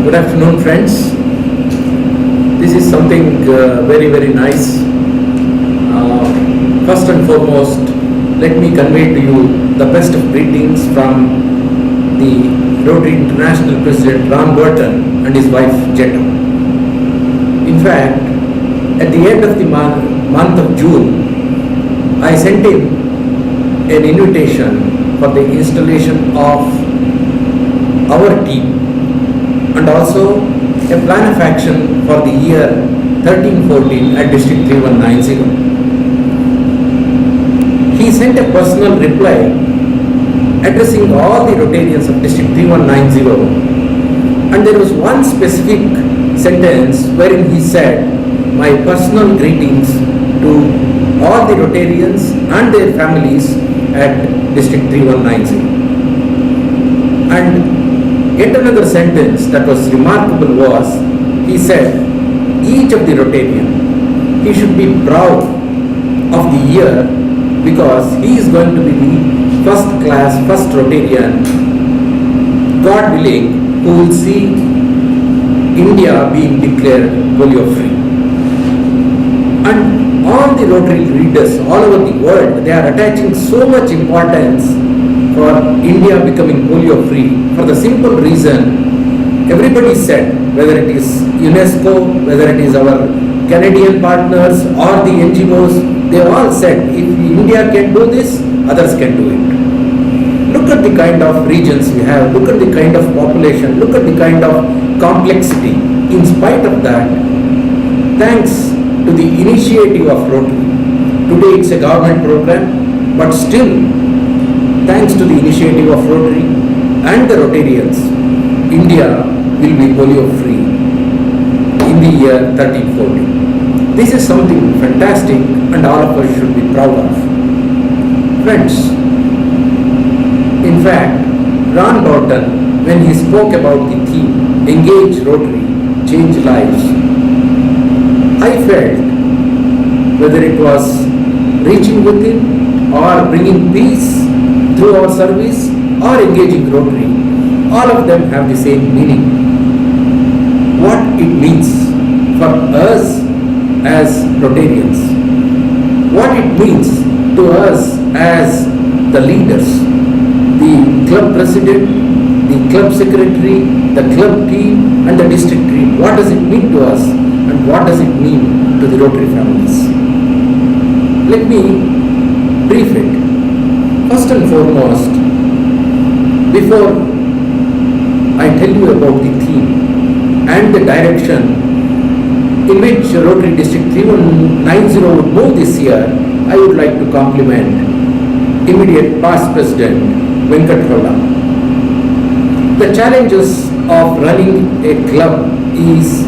Good afternoon, friends. This is something very nice. First and foremost, let me convey to you the best of greetings from the Rotary International President Ron Burton and his wife Jetta. In fact, at the end of the month of June, I sent him an invitation for the installation of our team and also a plan of action for the year 13-14 at District 3190. He sent a personal reply addressing all the Rotarians of District 3190, and there was one specific sentence wherein he said, "My personal greetings to all the Rotarians and their families at District 3190. And yet another sentence that was remarkable was, he said, each of the Rotarian, he should be proud of the year because he is going to be the first Rotarian, God willing, who will see India being declared polio free." And all the Rotary leaders all over the world, they are attaching so much importance for India becoming polio free for the simple reason, everybody said, whether it is UNESCO, whether it is our Canadian partners or the NGOs, they all said, if India can do this, others can do it. Look at the kind of regions we have, look at the kind of population, look at the kind of complexity. In spite of that, thanks to the initiative of Rotary, today it's a government program, but still, thanks to the initiative of Rotary and the Rotarians, India will be polio free in the year 13-14. This is something fantastic and all of us should be proud of. Friends, in fact, Ron Burton, when he spoke about the theme, Engage Rotary, Change Lives, I felt whether it was reaching within or bringing peace through our service or engaging Rotary, all of them have the same meaning. What it means for us as Rotarians, what it means to us as the leaders, the club president, the club secretary, the club team and the district team. What does it mean to us and what does it mean to the Rotary families? Let me brief it. First and foremost, before I tell you about the theme and the direction in which Rotary District 3190 would move this year, I would like to compliment immediate past President Venkatrala. The challenges of running a club is,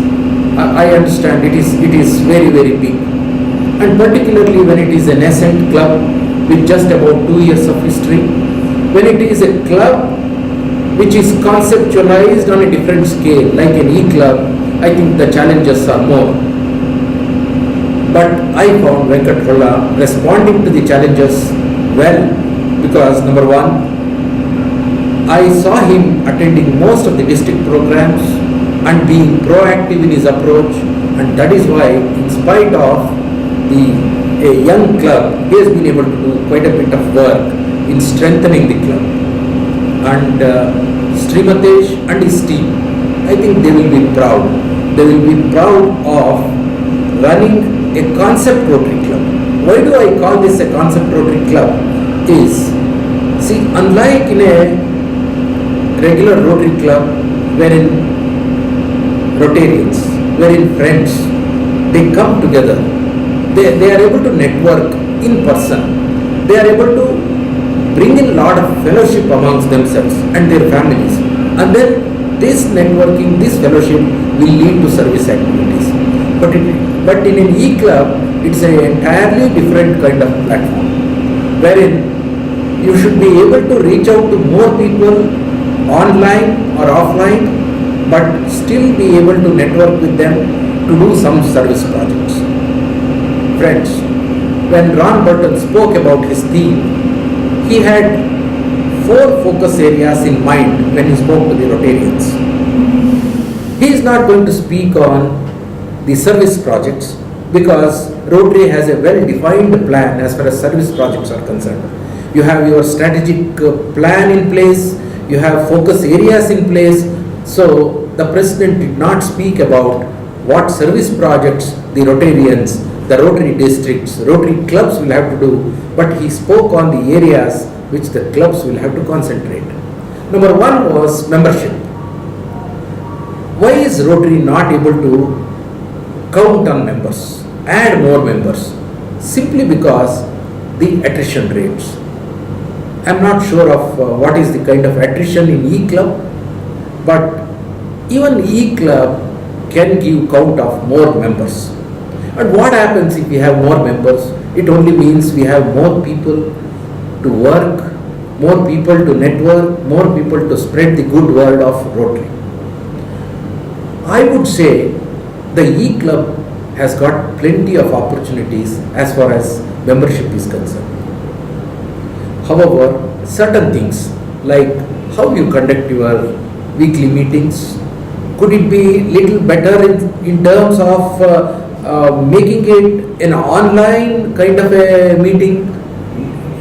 I understand it is very big, and particularly when it is a nascent club with just about 2 years of history, when it is a club which is conceptualized on a different scale like an e-club, I think the challenges are more. But I found Venkatrala responding to the challenges well, because number one, I saw him attending most of the district programs and being proactive in his approach, and that is why in spite of a young club, he has been able to do quite a bit of work in strengthening the club. And Srimatesh and his team, I think they will be proud. They will be proud of running a concept Rotary club. Why do I call this a concept Rotary club? Is, see, unlike in a regular Rotary club wherein Rotarians, wherein friends, they come together, they are able to network in person, they are able to bring in a lot of fellowship amongst themselves and their families, and then this networking, this fellowship will lead to service activities. But in an e-club, it's an entirely different kind of platform, wherein you should be able to reach out to more people online or offline, but still be able to network with them to do some service projects. Friends, when Ron Burton spoke about his theme, he had 4 focus areas in mind when he spoke to the Rotarians. He is not going to speak on the service projects because Rotary has a well-defined plan as far as service projects are concerned. You have your strategic plan in place, you have focus areas in place. So the President did not speak about what service projects the Rotarians, the Rotary districts, Rotary clubs will have to do, but he spoke on the areas which the clubs will have to concentrate. Number one was membership. Why is Rotary not able to count on members, add more members? Simply because the attrition rates. I am not sure of what is the kind of attrition in E-Club, but even E-Club can give count of more members. And what happens if we have more members? It only means we have more people to work, more people to network, more people to spread the good word of Rotary. I would say the E-Club has got plenty of opportunities as far as membership is concerned. However, certain things like how you conduct your weekly meetings, could it be little better in terms of making it an online kind of a meeting?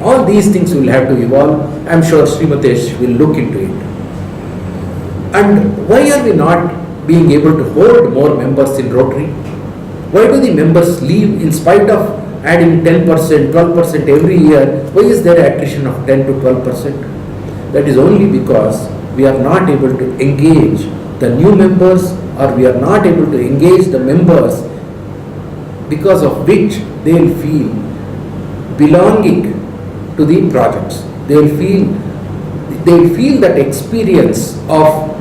All these things will have to evolve. I am sure Srimatesh will look into it. And why are we not being able to hold more members in Rotary? Why do the members leave in spite of adding 10%, 12% every year? Why is there attrition of 10 to 12%? That is only because we are not able to engage the new members, or we are not able to engage the members because of which they will feel belonging to the projects. They will feel that experience of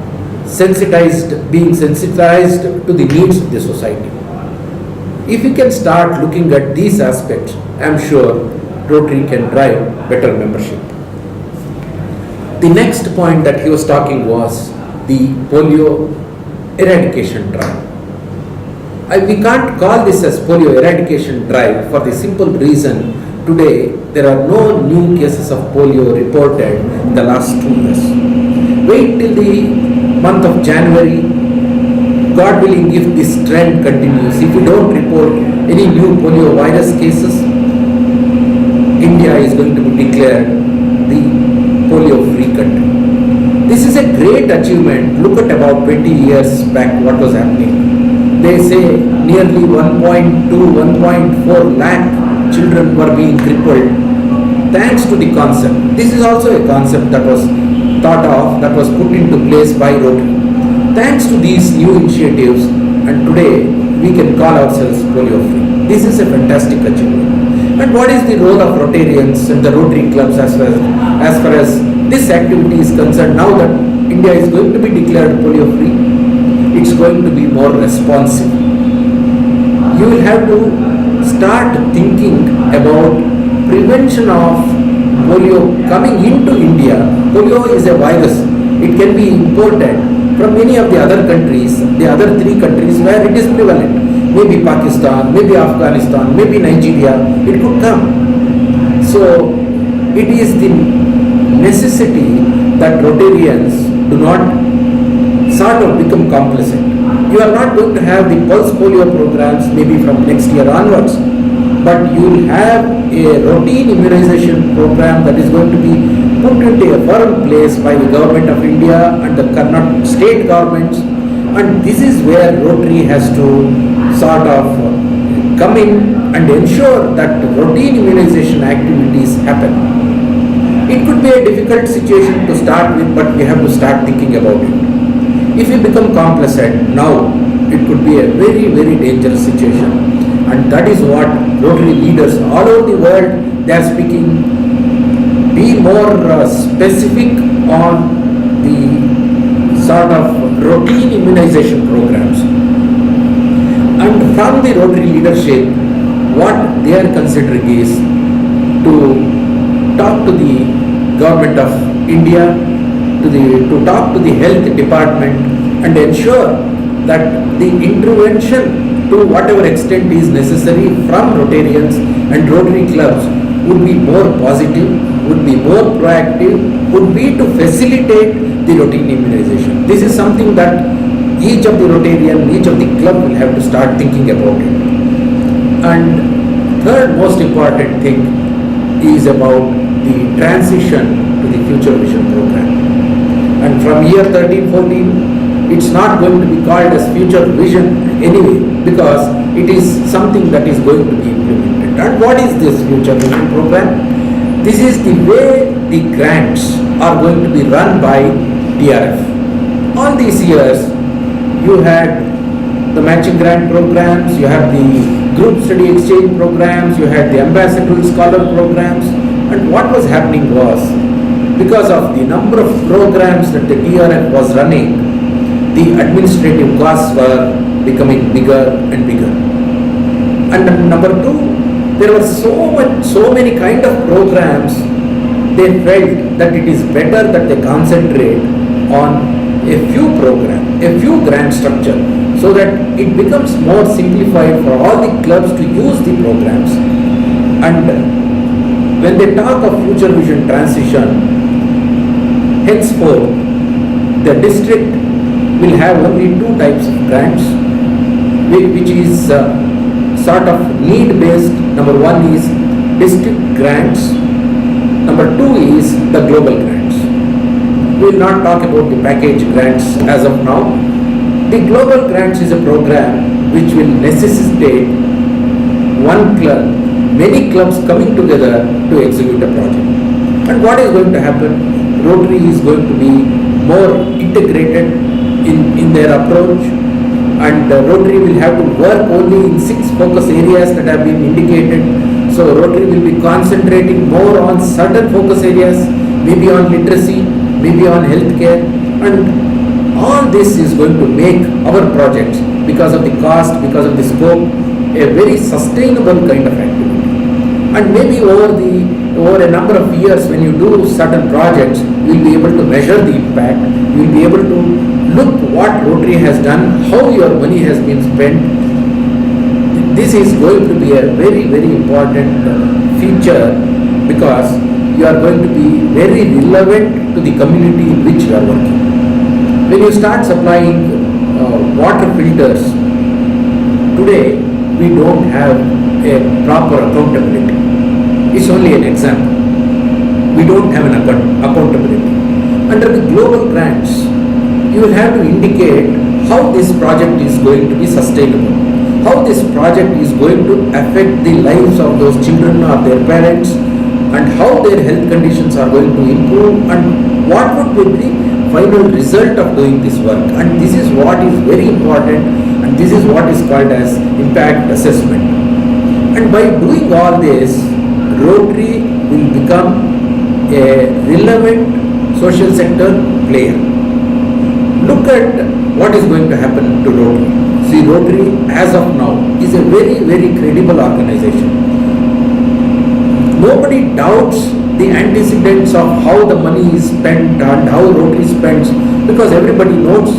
being sensitized to the needs of the society. If we can start looking at these aspects, I am sure Rotary can drive better membership. The next point that he was talking was the polio eradication drive. We can't call this as polio eradication drive for the simple reason today there are no new cases of polio reported in the last 2 years. Wait till the month of January, God willing, if this trend continues, if we don't report any new polio virus cases, India is going to be declared the polio-free country. This is a great achievement. Look at about 20 years back what was happening. They say nearly 1.2, 1.4 lakh children were being crippled thanks to the concept. This is also a concept that was thought of, that was put into place by Rotary. Thanks to these new initiatives, and today we can call ourselves polio-free. This is a fantastic achievement. And what is the role of Rotarians and the Rotary clubs as far as this activity is concerned? Now that India is going to be declared polio-free, it's going to be more responsive. You will have to start thinking about prevention of polio coming into India. Polio is a virus. It can be imported from many of the other countries, the other 3 countries where it is prevalent. Maybe Pakistan, maybe Afghanistan, maybe Nigeria, it could come. So it is the necessity that Rotarians do not sort of become complacent. You are not going to have the pulse polio programs maybe from next year onwards, but you will have a routine immunization program that is going to be put into a firm place by the government of India and the state governments, and this is where Rotary has to sort of come in and ensure that routine immunization activities happen. It could be a difficult situation to start with, but we have to start thinking about it. If we become complacent now, it could be a very, very dangerous situation. And that is what Rotary leaders all over the world, they are speaking. Be more specific on the sort of routine immunization programs. And from the Rotary leadership, what they are considering is to talk to the government of India, to talk to the health department and ensure that the intervention to whatever extent is necessary from Rotarians and Rotary clubs would be more positive, would be more proactive, would be to facilitate the routine immunization. This is something that each of the Rotarian, each of the club will have to start thinking about it. And third most important thing is about the transition to the Future Vision program. And from year 13-14, it's not going to be called as Future Vision anyway, because it is something that is going to be implemented. And what is this Future Vision program? This is the way the grants are going to be run by TRF. All these years, you had the matching grant programs, you have the group study exchange programs, you had the ambassador scholar programs, and what was happening was, because of the number of programs that the TRF was running, the administrative costs were becoming bigger and bigger. And number two, there were so many kind of programs, they felt that it is better that they concentrate on a few programs, a few grant structure, so that it becomes more simplified for all the clubs to use the programs. And when they talk of Future Vision transition, henceforth the district will have only two types of grants, which is sort of need-based. Number one is district grants, number two is the global grants. We will not talk about the package grants as of now. The global grants is a program which will necessitate one club, many clubs coming together to execute a project. And what is going to happen? Rotary is going to be more integrated in their approach, and Rotary will have to work only in 6 focus areas that have been indicated. So Rotary will be concentrating more on certain focus areas, maybe on literacy, maybe on healthcare, and all this is going to make our projects, because of the cost, because of the scope, a very sustainable kind of activity. And maybe over a number of years, when you do certain projects, you will be able to measure the impact, you will be able to look what Rotary has done, how your money has been spent. This is going to be a very, very important feature, because you are going to be very relevant to the community in which you are working. When you start supplying water filters, today we don't have a proper accountability. It's only an example. We don't have an accountability. Under the global grants, you will have to indicate how this project is going to be sustainable, how this project is going to affect the lives of those children or their parents, and how their health conditions are going to improve, and what would be the final result of doing this work. And this is what is very important, and this is what is called as impact assessment. And by doing all this, Rotary will become a relevant social sector player. Look at what is going to happen to Rotary. See, Rotary as of now is a very, very credible organization. Nobody doubts the antecedents of how the money is spent and how Rotary spends, because everybody knows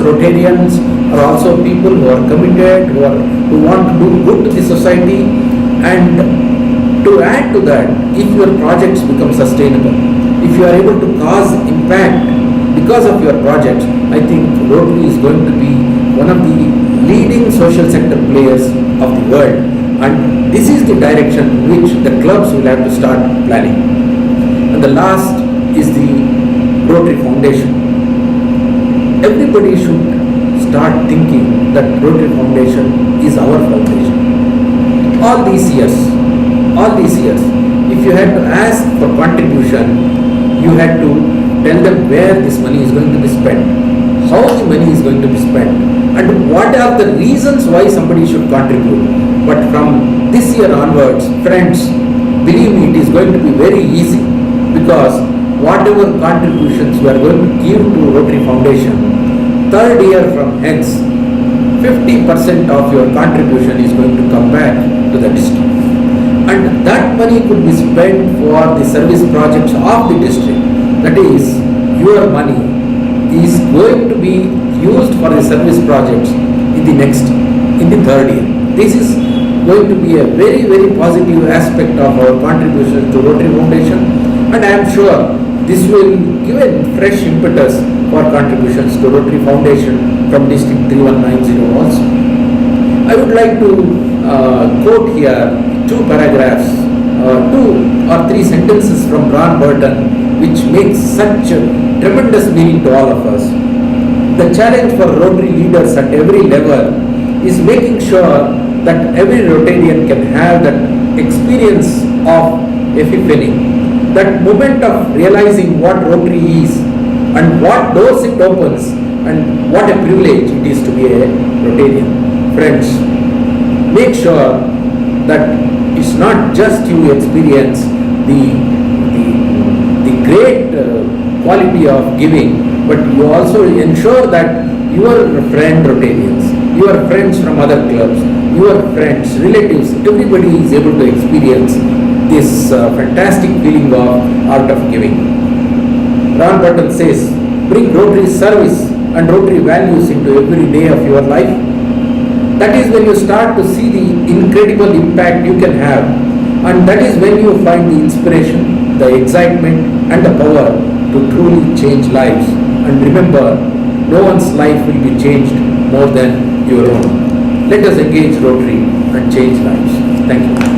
Rotarians are also people who are committed, who want to do good to the society. And to add to that, if your projects become sustainable, if you are able to cause impact because of your projects, I think Rotary is going to be one of the leading social sector players of the world. And this is the direction which the clubs will have to start planning. And the last is the Rotary Foundation. Everybody should start thinking that Rotary Foundation is our foundation. All these years, if you had to ask for contribution, you had to tell them where this money is going to be spent, how the money is going to be spent, and what are the reasons why somebody should contribute. But from this year onwards, friends, believe me, it is going to be very easy, because whatever contributions you are going to give to Rotary Foundation, third year from hence, 50% of your contribution is going to come back to the district. And that money could be spent for the service projects of the district. That is, your money is going to be used for the service projects in the third year. This is going to be a very, very positive aspect of our contribution to Rotary Foundation, and I am sure this will give a fresh impetus for contributions to Rotary Foundation from District 3190 also. I would like to quote here two paragraphs, two or three sentences from Ron Burton, which makes such a tremendous meaning to all of us. The challenge for Rotary leaders at every level is making sure that every Rotarian can have that experience of epiphany, that moment of realizing what Rotary is and what doors it opens and what a privilege it is to be a Rotarian. Friends, make sure that it's not just you experience the great quality of giving, but you also ensure that your friend Rotarians, your friends from other clubs, your friends, relatives, everybody is able to experience this fantastic feeling of art of giving. Ron Burton says, bring Rotary service and Rotary values into every day of your life. That is when you start to see the incredible impact you can have, and that is when you find the inspiration, the excitement and the power to truly change lives. And remember, no one's life will be changed more than your own. Let us engage Rotary and change lives. Thank you.